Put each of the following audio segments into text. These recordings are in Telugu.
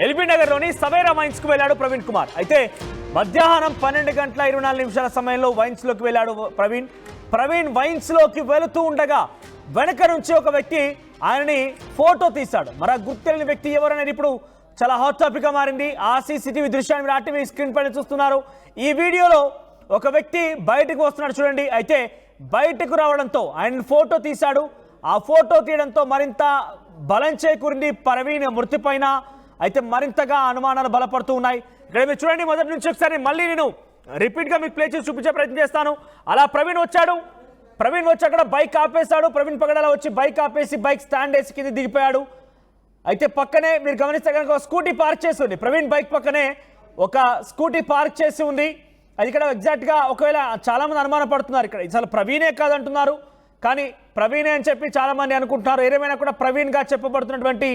ఎల్బీ నగర్లోని సవేరా వైన్స్ కు వెళ్ళాడు ప్రవీణ్ కుమార్. అయితే మధ్యాహ్నం 12:24 సమయంలో వైన్స్ లోకి వెళ్ళాడు ప్రవీణ్ వైన్స్ లోకి వెళుతూ ఉండగా వెనక నుంచి ఒక వ్యక్తి ఆయనని ఫోటో తీశాడు. మరి గుర్తెలిగిన వ్యక్తి ఎవరనేది ఇప్పుడు చాలా హాట్ టాపిక్ గా మారింది. ఆ సీసీటీవీ దృశ్యాన్ని మీరు ఆర్టీవీ స్క్రీన్ పైన చూస్తున్నారు. ఈ వీడియోలో ఒక వ్యక్తి బయటకు వస్తున్నాడు చూడండి. అయితే బయటకు రావడంతో ఆయన ఫోటో తీశాడు. ఆ ఫోటో తీయడంతో మరింత బలం చేకూరింది ప్రవీణ్ మృతి పైన. అయితే మరింతగా అనుమానాలు బలపడుతూ ఉన్నాయి. ఇక్కడ మీరు చూడండి, మొదటి నుంచి ఒకసారి మళ్ళీ నేను రిపీట్గా మీకు ప్లే చేసి చూపించే ప్రయత్నం చేస్తాను. అలా ప్రవీణ్ వచ్చి అక్కడ బైక్ ఆపేశాడు. ప్రవీణ్ పగడాల వచ్చి బైక్ ఆపేసి బైక్ స్టాండ్ వేసి కింద దిగిపోయాడు. అయితే పక్కనే మీరు గమనిస్తే కనుక ఒక స్కూటీ పార్క్ చేసి ఉంది. ప్రవీణ్ బైక్ పక్కనే ఒక స్కూటీ పార్క్ చేసి ఉంది. అది ఇక్కడ ఎగ్జాక్ట్గా ఒకవేళ చాలామంది అనుమాన పడుతున్నారు. ఇక్కడ అసలు ప్రవీణే కాదంటున్నారు, కానీ ప్రవీణే అని చెప్పి చాలామంది అనుకుంటున్నారు. ఏదేమైనా కూడా ప్రవీణ్గా చెప్పబడుతున్నటువంటి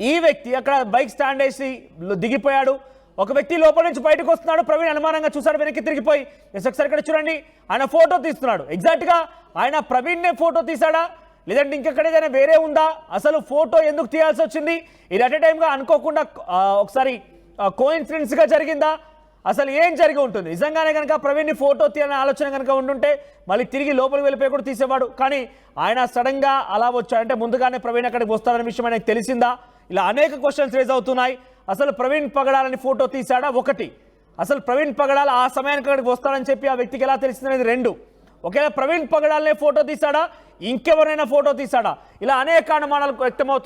ఈ వ్యక్తి అక్కడ బైక్ స్టాండ్ వేసి దిగిపోయాడు. ఒక వ్యక్తి లోపల నుంచి బయటకు వస్తున్నాడు. ప్రవీణ్ అనుమానంగా చూశాడు, వెనక్కి తిరిగిపోయి ఒకసారి ఇక్కడ చూడండి ఆయన ఫోటో తీస్తున్నాడు. ఎగ్జాక్ట్గా ఆయన ప్రవీణ్నే ఫోటో తీశాడా లేదంటే ఇంకెక్కడేదైనా వేరే ఉందా? అసలు ఫోటో ఎందుకు తీయాల్సి వచ్చింది? ఇది అట్ ఎ టైమ్గా అనుకోకుండా ఒకసారి కోఇన్సిడెన్స్గా జరిగిందా? అసలు ఏం జరిగి ఉంటుంది? నిజంగానే కనుక ప్రవీణ్ని ఫోటో తీయాలనే ఆలోచన కనుక ఉండుంటే మళ్ళీ తిరిగి లోపలికి వెళ్ళిపోయి కూడా తీసేవాడు. కానీ ఆయన సడన్గా అలా వచ్చాడంటే ముందుగానే ప్రవీణ్ అక్కడికి వస్తాడనే విషయం ఆయనకు తెలిసిందా? ఇలా అనేక క్వశ్చన్స్ రేజ్ అవుతున్నాయి. అసలు ప్రవీణ్ పగడాలని ఫోటో తీశాడా? ఒకటి, అసలు ప్రవీణ్ పగడాల ఆ సమయానికి అక్కడికి వస్తాడని చెప్పి ఆ వ్యక్తికి ఎలా తెలిసిందనేది రెండు. ఒకవేళ ప్రవీణ్ పగడాలనే ఫోటో తీశాడా, ఇంకెవరైనా ఫోటో తీశాడా? ఇలా అనేక అనుమానాలు వ్యక్తమవుతున్నాయి.